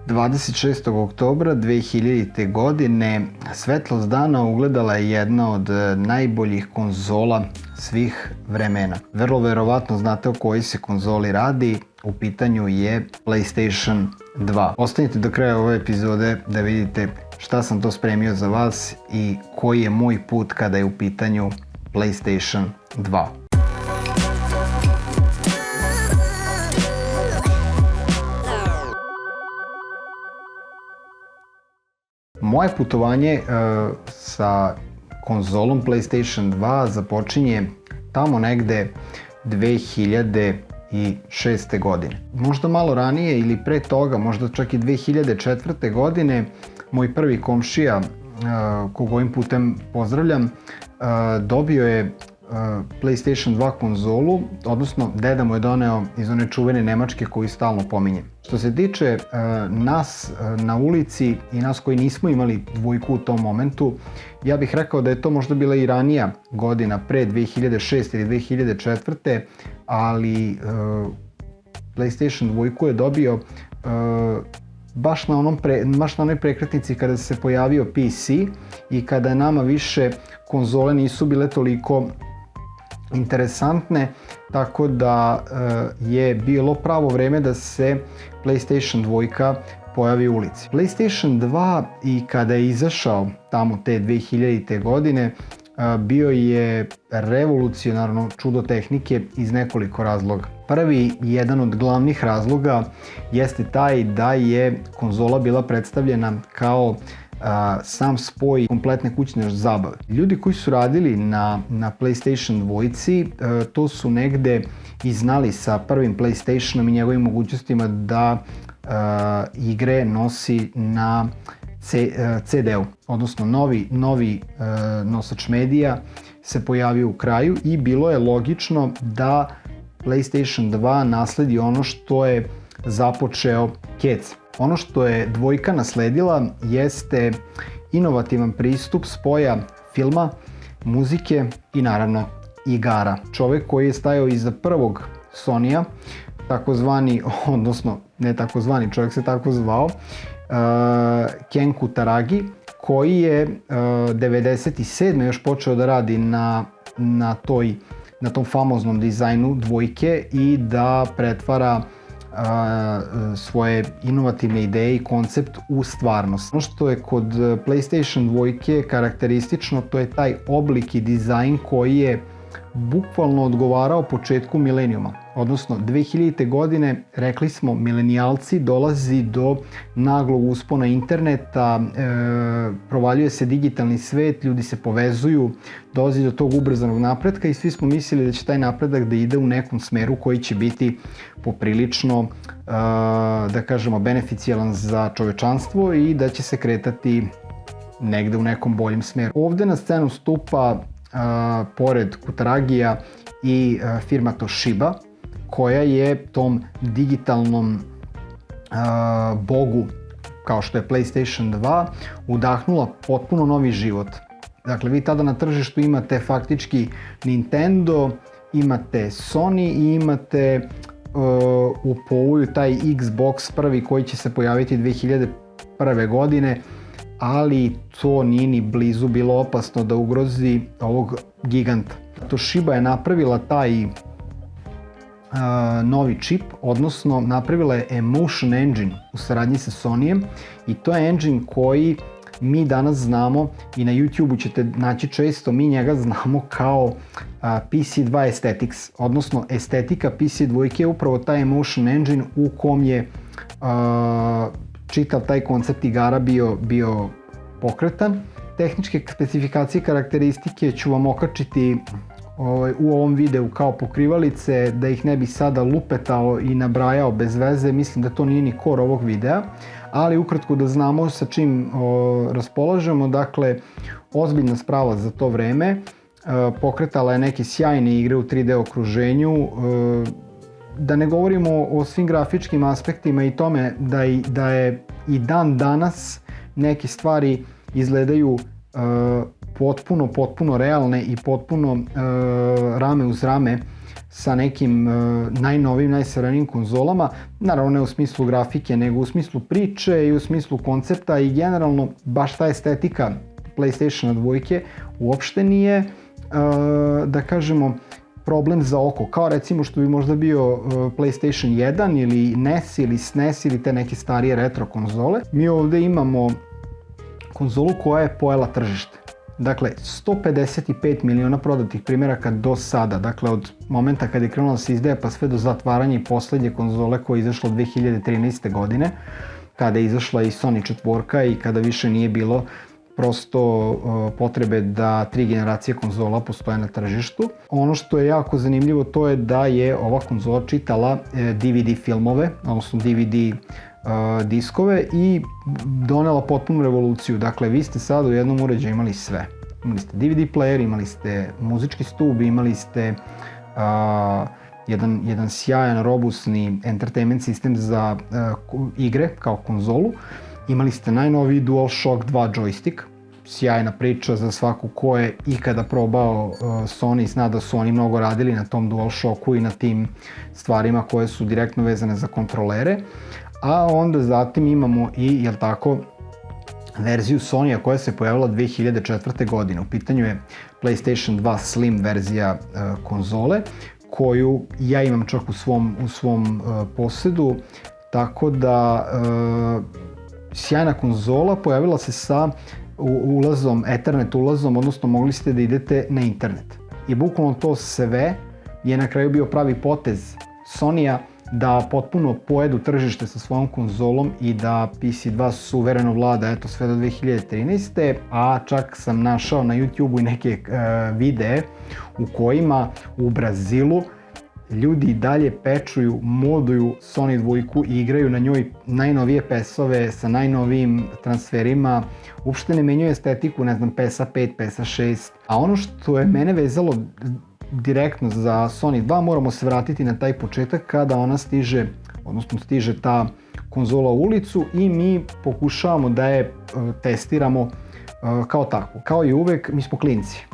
26. oktobra 2000. godine svetlost dana ugledala je jedna od najboljih konzola svih vremena. Vrlo verovatno znate o kojoj se konzoli radi, u pitanju je PlayStation 2. Ostanite do kraja ove epizode da vidite šta sam to spremio za vas i koji je moj put kada je u pitanju PlayStation 2. Moje putovanje sa konzolom PlayStation 2 započinje tamo negde 2006. godine. Možda malo ranije ili pre toga, možda čak i 2004. godine, moj prvi komšija, kog ovim putem pozdravljam, dobio je PlayStation 2 konzolu, odnosno deda mu je doneo iz one čuvene Nemačke koju stalno pominjem. Što se tiče nas na ulici i nas koji nismo imali dvojku u tom momentu, ja bih rekao da je to možda bila i ranija godina, pre 2006. ili 2004. Ali PlayStation 2 je dobio baš na onoj prekretnici kada se pojavio PC i kada nama više konzole nisu bile toliko interesantne, tako da je bilo pravo vreme da se PlayStation 2 pojavi u ulici. PlayStation 2 i kada je izašao tamo te 2000. godine bio je revolucionarno čudo tehnike iz nekoliko razloga. Prvi, jedan od glavnih razloga jeste taj da je konzola bila predstavljena kao sam spoj kompletne kućne zabave. Ljudi koji su radili na PlayStation 2 to su negde i znali sa prvim PlayStationom i njegovim mogućnostima da igre nosi na CD-u, odnosno novi nosač medija se pojavio u kraju i bilo je logično da PlayStation 2 nasledi ono što je započeo Kec. Ono što je dvojka nasledila jeste inovativan pristup spoja filma, muzike i naravno igara. Čovjek koji je stajao iza prvog Sonya, takozvani, odnosno ne takozvani, čovjek se tako zvao, Ken Kutaragi, koji je 97. još počeo da radi na tom famoznom dizajnu dvojke i da pretvara svoje inovativne ideje i koncept u stvarnost. Ono što je kod PlayStation 2 karakteristično, to je taj oblik i dizajn koji je bukvalno odgovarao početku milenijuma. Odnosno 2000. godine, rekli smo, milenijalci, dolazi do naglog uspona interneta, provaljuje se digitalni svet, ljudi se povezuju, dolazi do tog ubrzanog napretka i svi smo mislili da će taj napredak da ide u nekom smeru koji će biti poprilično, da kažemo, beneficijalan za čovečanstvo i da će se kretati negde u nekom boljem smeru. Ovde na scenu stupa pored Kutaragija i firma Toshiba, koja je tom digitalnom bogu, kao što je PlayStation 2, udahnula potpuno novi život. Dakle, vi tada na tržištu imate faktički Nintendo, imate Sony i imate u povoju taj Xbox prvi koji će se pojaviti 2001. godine, ali to nije ni blizu bilo opasno da ugrozi ovog giganta. Toshiba je napravila taj novi čip, odnosno napravila je Emotion Engine u saradnji sa Sonyjem i to je engine koji mi danas znamo i na YouTube ćete naći često, mi njega znamo kao PC2 Aesthetics, odnosno estetika PC2 je upravo taj Emotion Engine u kom je čitav taj koncept igara bio pokretan. Tehničke specifikacije i karakteristike ću vam okačiti u ovom videu kao pokrivalice, da ih ne bi sada lupetao i nabrajao bez veze, mislim da to nije ni core ovog videa, ali ukratko da znamo sa čim raspolažemo. Dakle, ozbiljna sprava za to vreme, pokretala je neke sjajne igre u 3D okruženju, da ne govorimo o svim grafičkim aspektima i tome da je i dan danas neke stvari izgledaju potpuno realne i potpuno rame uz rame sa nekim najnovim, najsavremenijim konzolama, naravno ne u smislu grafike, nego u smislu priče i u smislu koncepta i generalno baš ta estetika PlayStationa 2 uopšte nije, da kažemo, problem za oko, kao recimo što bi možda bio PlayStation 1 ili NES ili SNES ili te neke starije retro konzole. Mi ovde imamo konzolu koja je pojela tržište. Dakle, 155 miliona prodatih primjeraka do sada, dakle od momenta kada je krenula da se izdaje pa sve do zatvaranja i poslednje konzole koja je izašla 2013. godine, kada je izašla i Sony 4 i kada više nije bilo prosto potrebe da 3 generacije konzola postoje na tržištu. Ono što je jako zanimljivo to je da je ova konzola čitala DVD filmove, odnosno DVD diskove i donela potpunu revoluciju. Dakle, vi ste sad u jednom uređaju imali sve. Imali ste DVD player, imali ste muzički stub, imali ste jedan sjajan, robustni entertainment sistem za igre kao konzolu. Imali ste najnoviji DualShock 2 joystick, sjajna priča za svaku ko je ikada probao Sony i zna da su oni mnogo radili na tom DualShocku i na tim stvarima koje su direktno vezane za kontrolere. A onda zatim imamo i, jel tako, verziju Sony-a koja se pojavila 2004. godine. U pitanju je PlayStation 2 Slim verzija konzole, koju ja imam čak u svom posedu, tako da sjajna konzola, pojavila se sa ulazom, Ethernet ulazom, odnosno mogli ste da idete na internet. I bukvalno to sve je na kraju bio pravi potez Sony-a da potpuno pojedu tržište sa svojom konzolom i da PC2 suvereno vlada eto sve do 2013. A čak sam našao na YouTube-u i neke videe u kojima u Brazilu ljudi dalje pečuju, moduju Sony 2 i igraju na njoj najnovije PS-ove sa najnovijim transferima, uopšte ne menjaju estetiku, ne znam, PS-a 5, PS-a 6. A ono što je mene vezalo direktno za Sony 2, moramo se vratiti na taj početak kada ona stiže, odnosno stiže ta konzola u ulicu i mi pokušavamo da je testiramo kao takvu. Kao i uvek, mi smo klinci.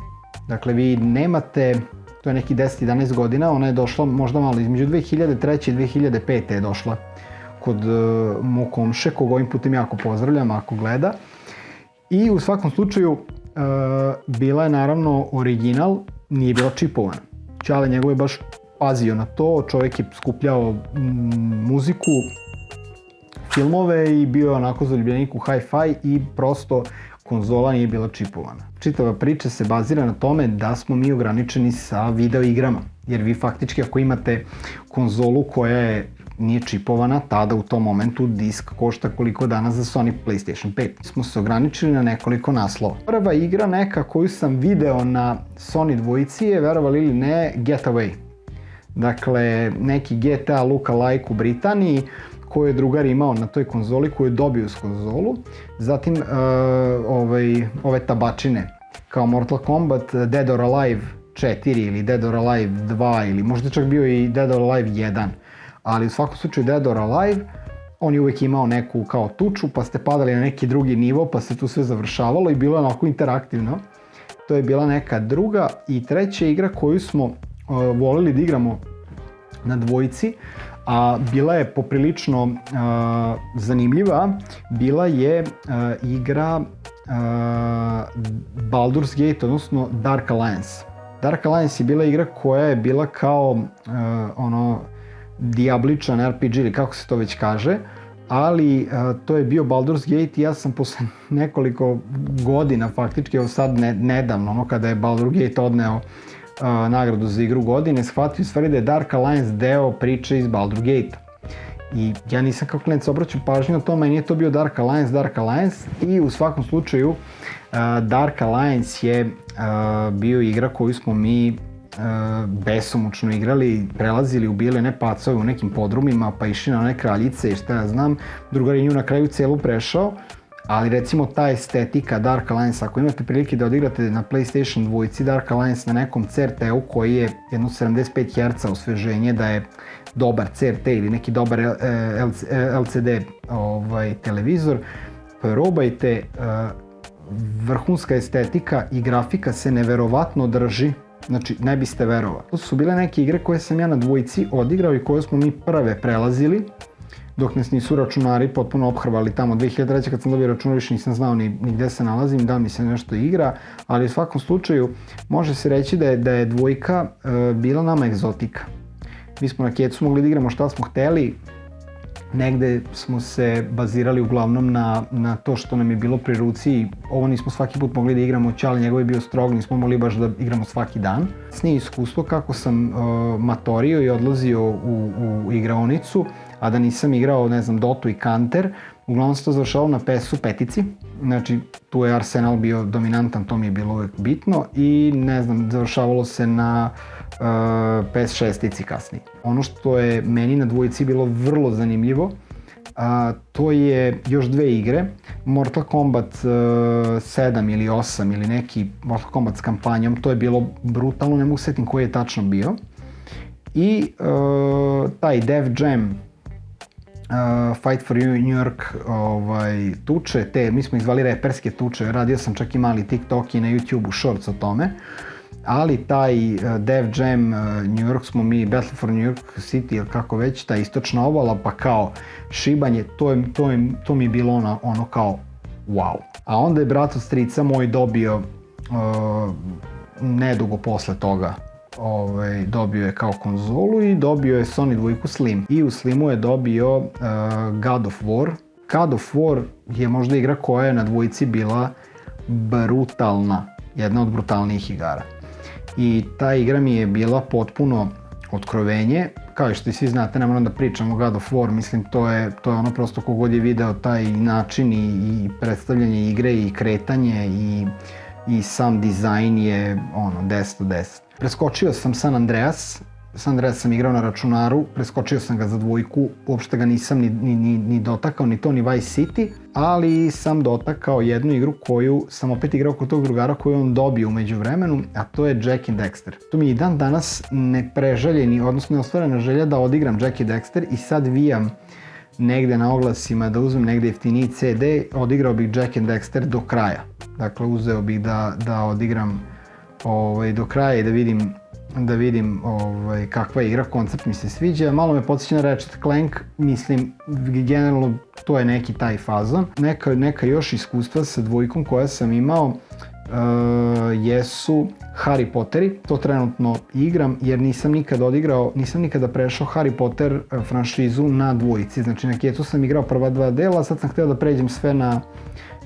Dakle, vi nemate, to je neki 10-11 godina, ona je došla možda malo između 2003. i 2005. je došla kod mog komše, koga ovim putem jako pozdravljam ako gleda. I u svakom slučaju bila je naravno original, nije bila čipovana. Ćale njegov je baš pazio na to, čovjek je skupljao muziku, filmove i bio je onako zaljubljenik u hi-fi i prosto konzola nije bila čipovana. Čitava priča se bazira na tome da smo mi ograničeni sa video igrama, jer vi faktički ako imate konzolu koja nije čipovana, tada u tom momentu disk košta koliko danas za Sony PlayStation 5. Smo se ograničili na nekoliko naslova. Prva igra neka koju sam video na Sony 2 je, verovali ili ne, Getaway. Dakle, neki GTA lookalike u Britaniji koju je drugar imao na toj konzoli, koju je dobio s konzolu. Zatim ove tabačine kao Mortal Kombat, Dead or Alive 4 ili Dead or Alive 2 ili možda čak bio i Dead or Alive 1. Ali u svakom slučaju Dead or Alive, on je uvijek imao neku kao tuču, pa ste padali na neki drugi nivo, pa se tu sve završavalo i bilo je onako interaktivno. To je bila neka druga i treća igra koju smo volili da igramo na dvojici, a bila je poprilično zanimljiva, bila je igra Baldur's Gate, odnosno Dark Alliance. Dark Alliance je bila igra koja je bila kao dijabličan RPG ili kako se to već kaže, ali to je bio Baldur's Gate i ja sam posle nekoliko godina, faktički evo sad nedavno, kada je Baldur's Gate odneo nagradu za igru godine, shvatio stvari da je Dark Alliance deo priče iz Baldur's Gate. I ja nisam kao klinac obraćao pažnju na to, meni je to bio Dark Alliance i u svakom slučaju Dark Alliance je bio igra koju smo mi besomučno igrali, prelazili, ubijali one pacove u nekim podrumima, pa išli na one kraljice i šta ja znam, drugar je nju na kraju celu prešao, ali recimo ta estetika Dark Alliance, ako imate prilike da odigrate na PlayStation 2 Dark Alliance na nekom CRT-u koji je jedno 75 Hz osveženje, da je dobar CRT ili neki dobar LCD televizor, probajte, vrhunska estetika i grafika se neverovatno drži Znači, ne biste verovali. To su bile neke igre koje sam ja na dvojici odigrao i koje smo mi prve prelazili, dok nas nisu računari potpuno ophrvali tamo 2003. Kad sam dobio računar, više nisam znao ni gde se nalazim, da mi se nešto igra, ali u svakom slučaju može se reći da je dvojka bila nama egzotika. Mi smo na kecu mogli da igramo šta smo hteli, negde smo se bazirali uglavnom na to što nam je bilo pri ruci i ovo nismo svaki put mogli da igramo, Ćale njegov je bio strog, nismo mogli baš da igramo svaki dan. Kasnije iskustvo kako sam matorio i odlazio u igraonicu, a da nisam igrao, ne znam, Dotu i Counter, uglavnom se to završavalo na PS-u petici, znači tu je Arsenal bio dominantan, to mi je bilo uvek bitno i ne znam, završavalo se na PS6-ici kasnije. Ono što je meni na dvojici bilo vrlo zanimljivo, to je još dve igre, Mortal Kombat 7 ili 8 ili neki Mortal Kombat s kampanjom, to je bilo brutalno, ne mogu setim koji je tačno bio. I taj Def Jam Fight for New York tuče, mi smo ih zvali reperske tuče, radio sam čak i mali TikTok i na YouTube-u shorts o tome, ali taj Def Jam New York smo mi, Battle for New York City ili kako već, ta istočna obala, pa kao šibanje, to mi je bilo ono kao wow. A onda je brat od strica moj dobio nedugo posle toga, dobio je kao konzolu i dobio je Sony dvojku Slim. I u Slimu je dobio God of War. God of War je možda igra koja je na dvojici bila brutalna, jedna od brutalnijih igara. I ta igra mi je bila potpuno otkrovenje, kao i što i svi znate, ne moram da pričam o God of War, mislim to je ono prosto kogod je video taj način i predstavljanje igre i kretanje i sam dizajn je 10 od 10. Preskočio sam San Andreas sam igrao na računaru, preskočio sam ga za dvojku, uopšte ga nisam ni dotakao, ni to, ni Vice City, ali sam dotakao jednu igru koju sam opet igrao kod tog drugara koju on dobio umeđu vremenu, a to je Jak and Daxter. To mi je i dan danas nepreželjeni, odnosno neostvarena želja da odigram Jak and Daxter i sad vijam negde na oglasima da uzmem negde jeftiniji CD, odigrao bih Jak and Daxter do kraja. Dakle, uzeo bih da odigram do kraja i da vidim kakva je igra, koncept mi se sviđa. Malo me podsjeća na Ratchet Clank, mislim, generalno to je neki taj fazon. Neka još iskustva sa dvojkom koja sam imao jesu Harry Potteri, to trenutno igram jer nisam nikada prešao Harry Potter franšizu na dvojici, znači na kecu sam igrao prva dva dela, sad sam hteo da pređem sve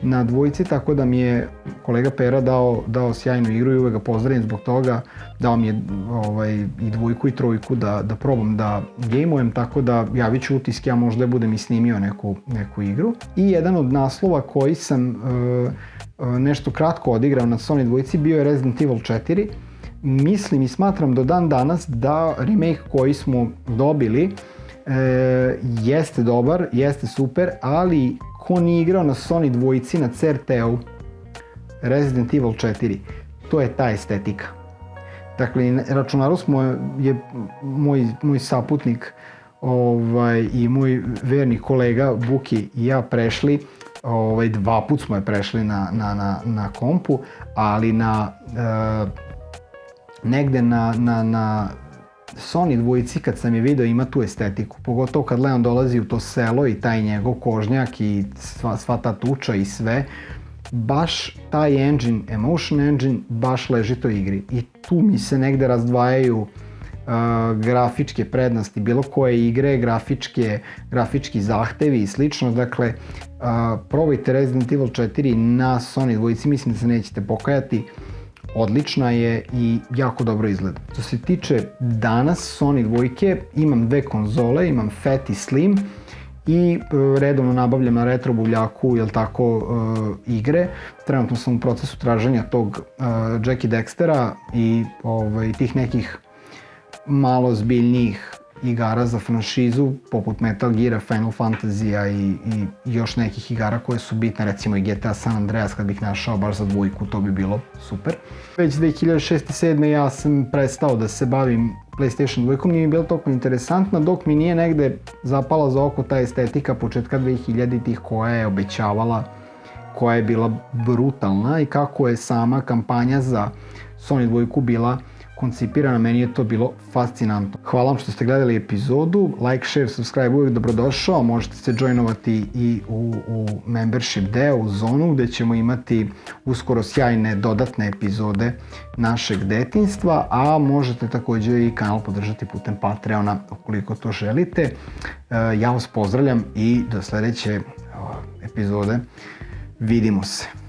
na dvojici, tako da mi je kolega Pera dao sjajnu igru i uvek ga pozdravim zbog toga, dao mi je i dvojku i trojku da probam da gejmujem, tako da javit ću utiske, a možda budem i snimio neku igru. I jedan od naslova koji sam nešto kratko odigrao na Sony dvojici bio je Resident Evil 4. Mislim i smatram do dan danas da remake koji smo dobili jeste dobar, jeste super, ali ko nije igrao na Sony dvojici na CRT-u Resident Evil 4, to je ta estetika. Dakle, računaru je moj saputnik i moj verni kolega Buki i ja prešli, dva put smo je prešli na kompu, ali negde na Sony dvojici kad sam je video ima tu estetiku, pogotovo kad Leon dolazi u to selo i taj njegov kožnjak i sva ta tuča i sve, baš taj engine, Emotion Engine, baš leži toj igri i tu mi se negde razdvajaju grafičke prednosti bilo koje igre, grafički zahtevi i slično. Dakle, probajte Resident Evil 4 na Sony dvojici, mislim da se nećete pokajati, odlična je i jako dobro izgleda. Što se tiče danas Sony dvojke, imam dve konzole, imam Fat i Slim i redovno nabavljam na retro buvljaku, igre. Trenutno sam u procesu traženja tog Jak and Daxtera i tih nekih malo zbiljnijih igara za franšizu, poput Metal Gear, Final Fantasy-a i još nekih igara koje su bitne, recimo i GTA San Andreas kad bih našao baš za dvojku, to bi bilo super. Već 2006-2007 ja sam prestao da se bavim PlayStation dvojkom, nije mi bilo toliko interesantna, dok mi nije negde zapala za oko ta estetika početka 2000-ih koja je obećavala, koja je bila brutalna i kako je sama kampanja za Sony dvojku bila koncipirana, meni je to bilo fascinantno. Hvala vam što ste gledali epizodu, like, share, subscribe, uvijek dobrodošao, možete se joinovati i u membership deo, u zonu gdje ćemo imati uskoro sjajne dodatne epizode našeg detinjstva, a možete također i kanal podržati putem Patreona ukoliko to želite. Ja vas pozdravljam i do sljedeće epizode vidimo se.